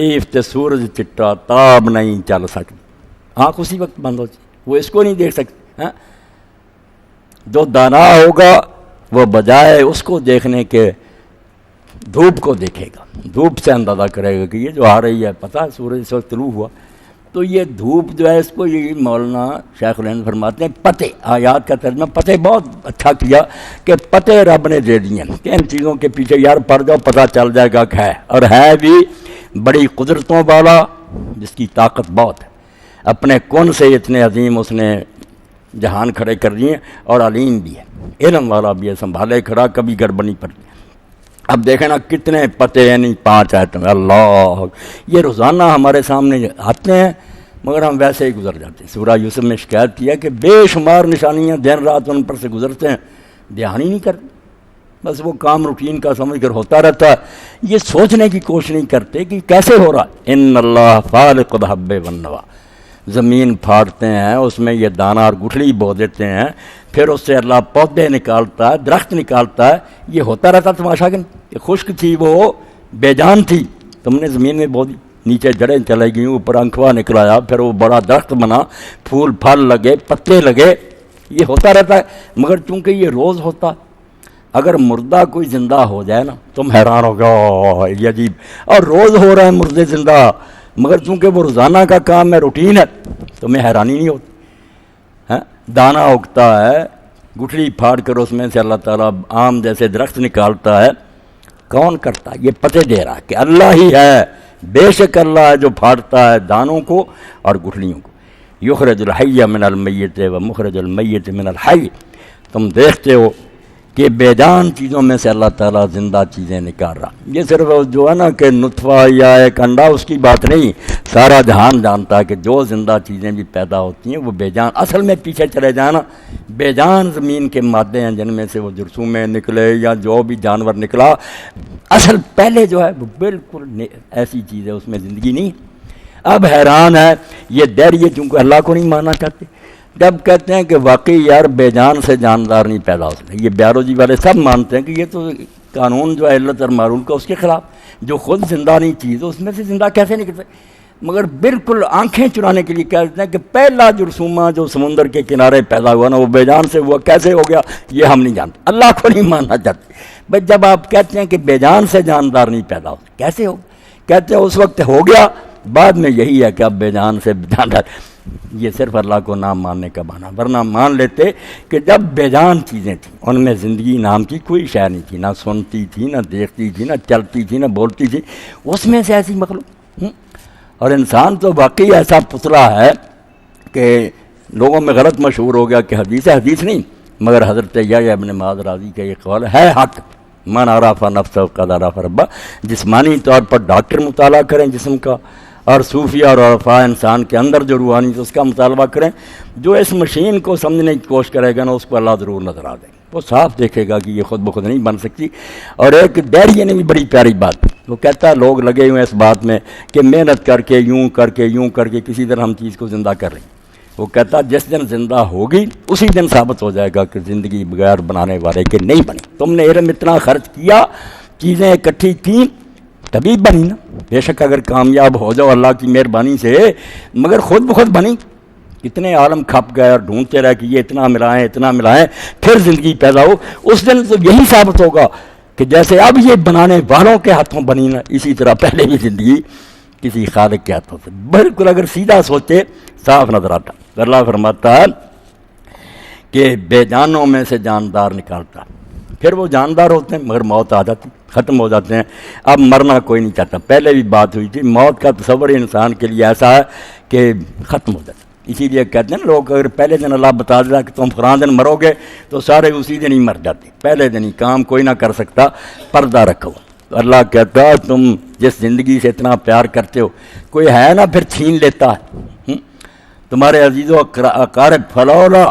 تے سورج چٹا تاب نہیں چل سکتی، آنکھ اسی وقت بند ہو جائے، وہ اس کو نہیں دیکھ سکتی۔ جو دانا ہوگا وہ بجائے اس کو دیکھنے کے دھوپ کو دیکھے گا، دھوپ سے اندازہ کرے گا کہ یہ جو آ رہی ہے پتہ ہے سورج اس وقت طلوع ہوا، تو یہ دھوپ جو ہے اس کو یہ مولانا شیخ الہند فرماتے ہیں پتے، آیات کا ترجمہ پتے بہت اچھا کیا کہ پتے رب نے دے دیے کہ ان چیزوں کے پیچھے یار پڑ جاؤ پتہ چل جائے گا کہ ہے، اور ہے بھی بڑی قدرتوں والا جس کی طاقت بہت ہے، اپنے کون سے اتنے عظیم اس نے جہان کھڑے کر دیے، اور علیم بھی ہے، علم والا بھی ہے، سنبھالے کھڑا کبھی گڑبڑ نہیں پڑتی۔ اب دیکھیں نا کتنے پتے یعنی 5 آیتیں اللہ، یہ روزانہ ہمارے سامنے آتے ہیں مگر ہم ویسے ہی گزر جاتے ہیں۔ سورہ یوسف میں شکایت کیا کہ بے شمار نشانیاں دن رات ان پر سے گزرتے ہیں، دھیان ہی نہیں کرتے، بس وہ کام روٹین کا سمجھ کر ہوتا رہتا ہے، یہ سوچنے کی کوشش نہیں کرتے کہ کیسے ہو رہا ہے۔ ان اللہ فالق الحب والنوى، زمین پھاڑتے ہیں اس میں یہ دانہ اور گٹھلی بو دیتے ہیں، پھر اس سے اللہ پودے نکالتا ہے، درخت نکالتا ہے، یہ ہوتا رہتا تماشا کہ نہیں، کہ خشک تھی وہ بے جان تھی، تم نے زمین میں بو دی، نیچے جڑیں چلے گئیں، اوپر انکھوا نکلایا، پھر وہ بڑا درخت بنا، پھول پھل لگے، پتے لگے، یہ ہوتا رہتا ہے، مگر چونکہ یہ روز ہوتا، اگر مردہ کوئی زندہ ہو جائے نا تم حیران ہو گیا یہ عجیب، اور روز ہو رہا ہے مردے زندہ، مگر چونکہ وہ روزانہ کا کام ہے، روٹین ہے، تمہیں حیرانی نہیں ہوتی۔ دانہ اگتا ہے، گٹھلی پھاڑ کر اس میں سے اللہ تعالیٰ آم جیسے درخت نکالتا ہے، کون کرتا ہے؟ یہ پتے دے رہا ہے کہ اللہ ہی ہے، بے شک اللہ ہے جو پھاڑتا ہے دانوں کو اور گٹھلیوں کو۔ یخرج الحی من المیت و مخرج المیت من الحی، تم دیکھتے ہو کہ بے جان چیزوں میں سے اللہ تعالیٰ زندہ چیزیں نکال رہا۔ یہ صرف جو ہے نا کہ نطفہ یا ایک انڈا اس کی بات نہیں، سارا جہان جانتا ہے کہ جو زندہ چیزیں بھی پیدا ہوتی ہیں وہ بے جان، اصل میں پیچھے چلے جانا بے جان زمین کے مادے ہیں جن میں سے وہ جرثومے نکلے یا جو بھی جانور نکلا، اصل پہلے جو ہے وہ بالکل ایسی چیز ہے، اس میں زندگی نہیں۔ اب حیران ہے یہ دہریے چونکہ اللہ کو نہیں ماننا چاہتے، جب کہتے ہیں کہ واقعی یار بے جان سے جاندار نہیں پیدا ہو سکتے، یہ بیالوجی والے سب مانتے ہیں کہ یہ تو قانون جو ہے علت اور معلول کا اس کے خلاف، جو خود زندہ نہیں چیز اس میں سے زندہ کیسے نکلتے، مگر بالکل آنکھیں چرانے کے لیے کہتے ہیں کہ پہلا جرثومہ جو سمندر کے کنارے پیدا ہوا نا وہ بے جان سے ہوا، کیسے ہو گیا یہ ہم نہیں جانتے، اللہ کو نہیں ماننا چاہتے۔ بھائی جب آپ کہتے ہیں کہ بے جان سے جاندار نہیں پیدا ہوتے کیسے ہو، کہتے ہیں اس وقت ہو گیا، بعد میں یہی ہے کہ اب بے جان سے جاندار، یہ صرف اللہ کو نہ ماننے کا بہانہ، ورنہ مان لیتے کہ جب بے جان چیزیں تھیں ان میں زندگی نام کی کوئی شے نہیں تھی، نہ سنتی تھی، نہ دیکھتی تھی، نہ چلتی تھی، نہ بولتی تھی، اس میں سے ایسی مخلوق۔ اور انسان تو واقعی ایسا پتلا ہے کہ لوگوں میں غلط مشہور ہو گیا کہ حدیث ہے، حدیث نہیں، مگر حضرت یحییٰ ابن معاذ راضی کا یہ قول ہے حق، من عرف نفسہ قد عرف ربہ۔ جسمانی طور پر ڈاکٹر مطالعہ کریں جسم کا، اور صوفیہ اور عرفاء انسان کے اندر جو روحانی تو اس کا مطالبہ کریں، جو اس مشین کو سمجھنے کی کوشش کرے گا نا اس کو اللہ ضرور نظر آ دیں، وہ صاف دیکھے گا کہ یہ خود بخود نہیں بن سکتی۔ اور ایک دہریے نے بھی بڑی پیاری بات، وہ کہتا ہے لوگ لگے ہوئے اس بات میں کہ محنت کر کے یوں کر کے یوں کر کے کسی طرح ہم چیز کو زندہ کر رہے ہیں، وہ کہتا ہے جس دن زندہ ہوگی اسی دن ثابت ہو جائے گا کہ زندگی بغیر بنانے والے کے نہیں بنی، تم نے علم اتنا خرچ کیا، چیزیں اکٹھی کیں تبھی بنی نا، بے شک اگر کامیاب ہو جاؤ اللہ کی مہربانی سے، مگر خود بخود بنی، کتنے عالم کھپ گئے اور ڈھونڈتے رہے کہ یہ اتنا ملائیں پھر زندگی پیدا ہو، اس دن تو یہی ثابت ہوگا کہ جیسے اب یہ بنانے والوں کے ہاتھوں بنی نا، اسی طرح پہلے بھی زندگی کسی خالق کے ہاتھوں سے، بالکل اگر سیدھا سوچے صاف نظر آتا۔ اللہ فرماتا ہے کہ بے جانوں میں سے جاندار نکالتا، پھر وہ جاندار ہوتے ہیں مگر موت آ جاتی، ختم ہو جاتے ہیں، اب مرنا کوئی نہیں چاہتا۔ پہلے بھی بات ہوئی تھی، موت کا تصور انسان کے لیے ایسا ہے کہ ختم ہو جاتا، اسی لیے کہتے ہیں لوگ اگر پہلے دن اللہ بتا دیتا کہ تم فلاں دن مرو گے تو سارے اسی دن ہی مر جاتے، پہلے دن ہی کام کوئی نہ کر سکتا، پردہ رکھو۔ اللہ کہتا ہے تم جس زندگی سے اتنا پیار کرتے ہو کوئی ہے نا پھر چھین لیتا ہے، تمہارے عزیز و اقارب فلولا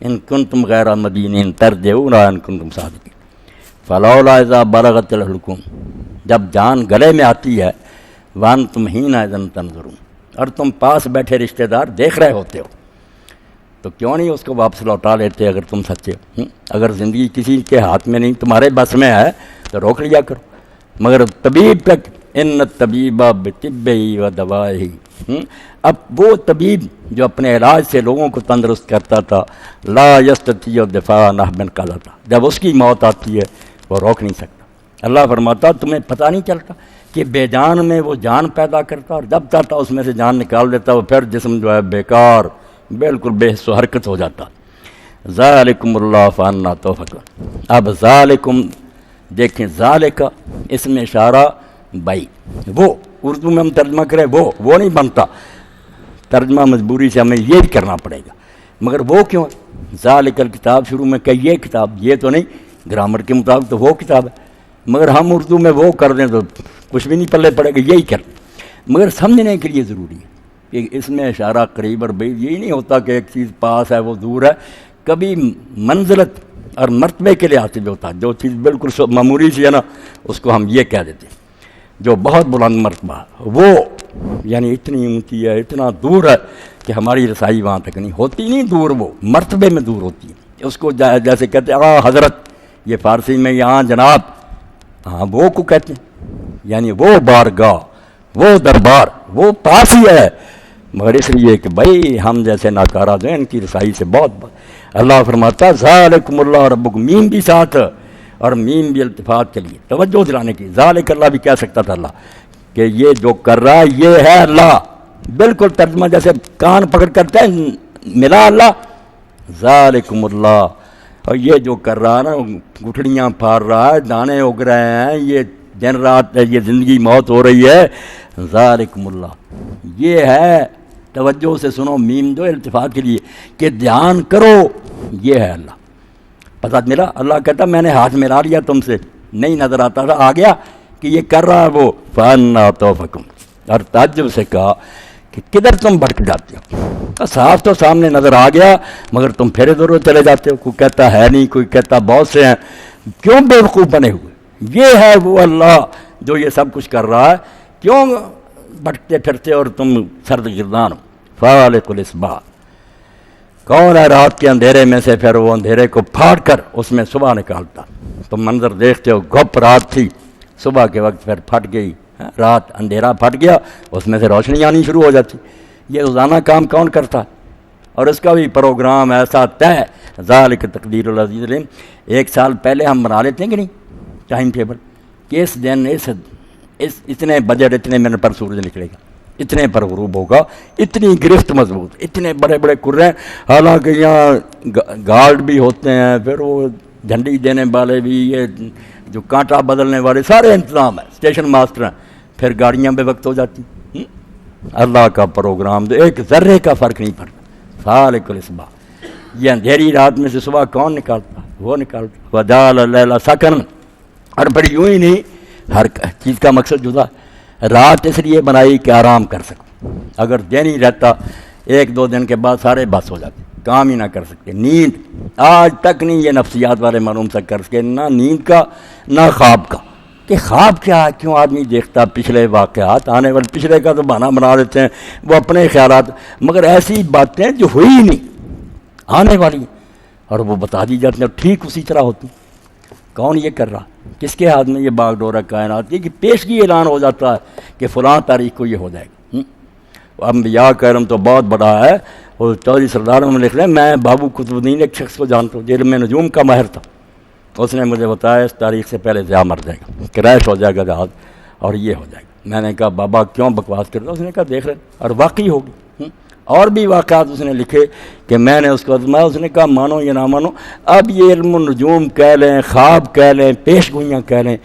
ان کنتم غیر مدینین ترجعونہا ان کنتم صادقین فلولا اذا بلغت الحلقوم، جب جان گلے میں آتی ہے وانتم حینئذ تنظرون، اور تم پاس بیٹھے رشتہ دار دیکھ رہے ہوتے ہو، تو کیوں نہیں اس کو واپس لوٹا لیتے اگر تم سچے ہو؟ اگر زندگی کسی کے ہاتھ میں نہیں تمہارے بس میں ہے تو روک لیا کرو، مگر طبیب تک ان طبیبہ بطبی و دوائی. اب وہ طبیب جو اپنے علاج سے لوگوں کو تندرست کرتا تھا، لا یستطیع الدفاع عنہ من قلۃ، جب اس کی موت آتی ہے وہ روک نہیں سکتا. اللہ فرماتا تمہیں پتہ نہیں چلتا کہ بے جان میں وہ جان پیدا کرتا اور جب چاہتا اس میں سے جان نکال دیتا، وہ پھر جسم جو ہے بیکار بالکل بے حس و حرکت ہو جاتا. ذالکم اللہ فانا توفقون. اب ذالکم دیکھیں، ذالک اس میں اشارہ بھائی، وہ اردو میں ہم ترجمہ کریں وہ نہیں بنتا، ترجمہ مجبوری سے ہمیں یہ بھی کرنا پڑے گا. مگر وہ کیوں ہے؟ ذالک الکتاب شروع میں کہ یہ کتاب، یہ تو نہیں، گرامر کے مطابق تو وہ کتاب ہے، مگر ہم اردو میں وہ کر دیں تو کچھ بھی نہیں پلے پڑے گا، یہی کر. مگر سمجھنے کے لیے ضروری ہے کہ اس میں اشارہ قریب اور بعید یہی نہیں ہوتا کہ ایک چیز پاس ہے وہ دور ہے. کبھی منزلت اور مرتبے کے لحاظ سے بھی ہوتا ہے، جو چیز بالکل معمولی سی ہے نا اس کو ہم یہ کہہ دیتے ہیں، جو بہت بلند مرتبہ وہ یعنی اتنی اونچی ہے، اتنا دور ہے کہ ہماری رسائی وہاں تک نہیں ہوتی، نہیں دور، وہ مرتبے میں دور ہوتی ہے. اس کو جیسے کہتے ہیں حضرت، یہ فارسی میں یہاں جناب، ہاں وہ کو کہتے ہیں، یعنی وہ بارگاہ، وہ دربار، وہ پاس ہی ہے. مگر اس لیے کہ بھائی ہم جیسے ناکارہ جو ہیں ان کی رسائی سے بہت اللہ فرماتا ذالکم اللہ ربکم، میم بھی ساتھ اور میم بھی التفات کے لیے توجہ دلانے کی. ذالک اللہ بھی کہہ سکتا تھا اللہ کہ یہ جو کر رہا ہے یہ ہے اللہ، بالکل ترجمہ جیسے کان پکڑ کرتے ہیں ملا اللہ. ذالکم اللہ، اور یہ جو کر رہا ہے نا، گٹھڑیاں پھاڑ رہا ہے، دانے اگ رہے ہیں، یہ دن رات ہے، یہ زندگی موت ہو رہی ہے، ذالکم اللہ، یہ ہے. توجہ سے سنو، میم دو التفات کے لیے کہ دھیان کرو، یہ ہے اللہ. پتہ ملا، اللہ کہتا میں نے ہاتھ ملا لیا تم سے، نہیں نظر آتا تھا، آ گیا کہ یہ کر رہا ہے وہ. فانا توفقون، اور تعجب سے کہا کہ کدھر تم بھٹک جاتے ہو؟ صاف تو سامنے نظر آ گیا مگر تم پھر ادھر ادھر چلے جاتے ہو. کوئی کہتا ہے نہیں، کوئی کہتا بہت سے ہیں، کیوں بیوقوف بنے ہوئے؟ یہ ہے وہ اللہ جو یہ سب کچھ کر رہا ہے، کیوں بھٹکتے پھرتے اور تم سرد گردان ہو؟ فالق الاصباح، کون ہے رات کے اندھیرے میں سے پھر وہ اندھیرے کو پھاڑ کر اس میں صبح نکالتا. تم منظر دیکھتے ہو، گپ رات تھی، صبح کے وقت پھر پھٹ گئی رات، اندھیرا پھٹ گیا، اس میں سے روشنی آنی شروع ہو جاتی. یہ روزانہ کام کون کرتا؟ اور اس کا بھی پروگرام ایسا طے. ذالک تقدیر العزیز العلیم. ایک سال پہلے ہم بنا لیتے ہیں کہ نہیں ٹائم ٹیبل کہ اس دن اس اتنے بجٹ اتنے منٹ پر سورج نکلے گا، اتنے پر غروب ہوگا، اتنی گرفت مضبوط، اتنے بڑے بڑے کرے. حالانکہ یہاں گارڈ بھی ہوتے ہیں، پھر وہ جھنڈی دینے والے بھی، یہ جو کانٹا بدلنے والے سارے انتظام ہیں، اسٹیشن ماسٹر ہیں، پھر گاڑیاں بے وقت ہو جاتی. اللہ کا پروگرام تو ایک ذرے کا فرق نہیں پڑتا. فالق الاصباح، یہ اندھیری رات میں سے صبح کون نکالتا؟ وہ نکالتا. وجعل اللیل سکنا، اور پھر یوں ہی نہیں، ہر چیز کا مقصد جدا. رات اس لیے بنائی کہ آرام کر سکو، اگر دن ہی رہتا ایک دو دن کے بعد سارے بس ہو جاتے، کام ہی نہ کر سکتے. نیند آج تک نہیں یہ نفسیات والے معلوم سک کر سکے، نہ نیند کا نہ خواب کا، کہ خواب کیا ہے. کیوں آدمی دیکھتا پچھلے واقعات، آنے والے پچھلے کا تو بہانہ بنا دیتے ہیں وہ اپنے خیالات، مگر ایسی باتیں جو ہوئی ہی نہیں آنے والی اور وہ بتا دی جاتی ہیں، ٹھیک اسی طرح ہوتی. کون یہ کر رہا؟ کس کے ہاتھ میں یہ باغ ڈورہ کائنات کی کہ پیشگی اعلان ہو جاتا ہے کہ فلاں تاریخ کو یہ ہو جائے گا. انبیاء کرم تو بہت بڑا ہے. اور چودھری سردار میں لکھ رہے ہیں، میں بابو قطب الدین ایک شخص کو جانتا ہوں جو علم نجوم کا ماہر تھا. اس نے مجھے بتایا اس تاریخ سے پہلے ضیاء مر جائے گا، کریش ہو جائے گا جہاز اور یہ ہو جائے گا. میں نے کہا بابا کیوں بکواس کرتا؟ اس نے کہا دیکھ رہے، اور واقعی ہوگی. اور بھی واقعات اس نے لکھے کہ میں نے اس کو آزمایا. اس نے کہا مانو یا نہ مانو، اب یہ علم النجوم کہہ لیں، خواب کہہ لیں، پیش گوئیاں کہہ لیں،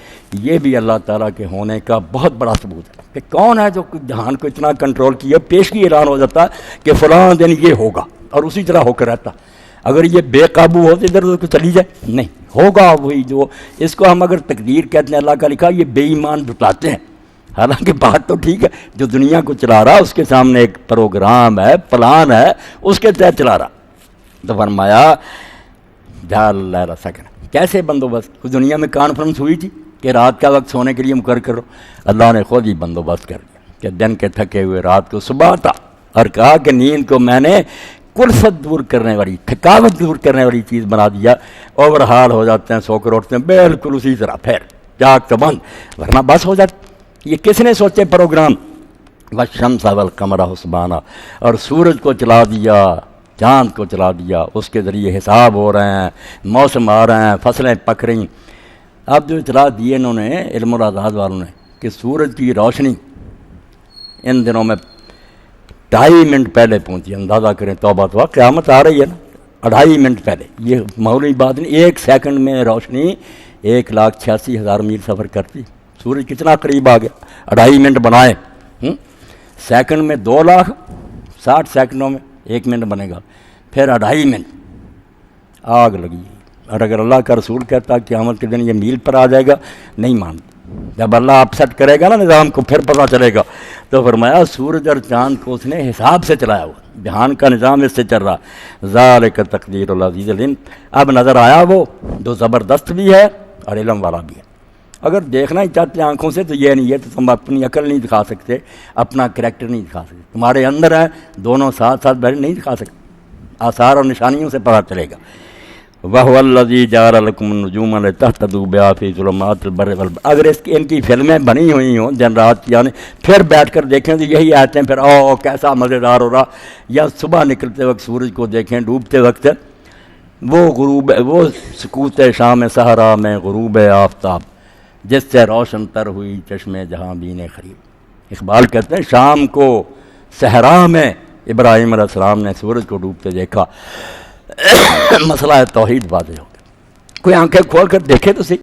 یہ بھی اللہ تعالیٰ کے ہونے کا بہت بڑا ثبوت ہے کہ کون ہے جو جہان کو اتنا کنٹرول کیا. پیشگی اعلان ہو جاتا ہے کہ فلاں دن یہ ہوگا اور اسی طرح ہو کر رہتا. اگر یہ بے قابو ہوتے ادھر ادھر کو چلی جائے، نہیں ہوگا وہی. جو اس کو ہم اگر تقدیر کہتے ہیں، اللہ کا لکھا، یہ بے ایمان جٹاتے ہیں. حالانکہ بات تو ٹھیک ہے، جو دنیا کو چلا رہا اس کے سامنے ایک پروگرام ہے، پلان ہے، اس کے تحت چلا رہا. تو فرمایا جعل اللیل سکنا. کیسے بندوبست؟ دنیا میں کانفرنس ہوئی تھی کہ رات کا وقت سونے کے لیے مقرر کرو، اللہ نے خود ہی بندوبست کر دیا کہ دن کے تھکے ہوئے رات کو صبح تھا، اور کہا کہ نیند کو میں نے کلفت دور کرنے والی، تھکاوٹ دور کرنے والی چیز بنا دیا. اوور ہال ہو جاتے ہیں، سو کر اٹھتے ہیں بالکل اسی طرح، پھر جاگ تو بند، ورنہ بس ہو جاتی. یہ کس نے سوچے پروگرام؟ والشمس والقمر حسبانا، اور سورج کو چلا دیا، چاند کو چلا دیا، اس کے ذریعے حساب ہو رہے ہیں، موسم آ رہے ہیں، فصلیں پک رہی۔ اب جو اطلاع دی انہوں نے علم الآزاد والوں نے کہ سورج کی روشنی ان دنوں میں 2.5 منٹ پہلے پہنچی، اندازہ کریں توبہ تو قیامت آ رہی ہے نا، 2.5 منٹ پہلے، یہ معمولی بات نہیں، 1 سیکنڈ میں روشنی 1,86,000 میل سفر کرتی، سورج کتنا قریب آ گیا، 2.5 منٹ بنائے، سیکنڈ میں 2,60,000 سیکنڈوں میں 1 منٹ بنے گا، پھر 2.5 منٹ آگ لگی۔ اور اگر اللہ کا رسول کہتا کہ قیامت کے دن یہ میل پر آ جائے گا، نہیں مانتا، جب اللہ اپسٹ کرے گا نا نظام کو پھر پتہ چلے گا۔ تو فرمایا سورج اور چاند کو اس نے حساب سے چلایا ہوا، جہان کا نظام اس سے چل رہا، ذالک تقدیر العزیز العلیم۔ اب نظر آیا وہ جو زبردست بھی ہے اور علم والا بھی ہے۔ اگر دیکھنا ہی چاہتے ہیں آنکھوں سے تو یہ نہیں ہے، تو تم اپنی عقل نہیں دکھا سکتے، اپنا کریکٹر نہیں دکھا سکتے، تمہارے اندر ہے، دونوں ساتھ ساتھ بیٹھے نہیں دکھا سکتے، آثار اور نشانیوں سے پتہ چلے گا۔ وَهُوَ الَّذِي جَعَلَ لَكُمُ النُّجُومَ لِتَهْتَدُوا بِهَا فِي ظُلُمَاتِ الْبَرِّ وَالْبَحْرِ۔ اگر ان کی فلمیں بنی ہوئی ہوں دن رات کی، یعنی پھر بیٹھ کر دیکھیں تو یہی آتے ہیں، پھر کیسا مزیدار ہو رہا، یا صبح نکلتے وقت سورج کو دیکھیں، ڈوبتے وقت وہ غروب، وہ سکوت شام صحرا میں غروب آفتاب جس سے روشن تر ہوئی چشمے جہاں بین خریب۔ اقبال کہتے ہیں شام کو صحرا میں ابراہیم علیہ السلام نے سورج کو ڈوبتے دیکھا، مسئلہ توحید واضح ہو گیا۔ کوئی آنکھیں کھول کر دیکھے تو صحیح۔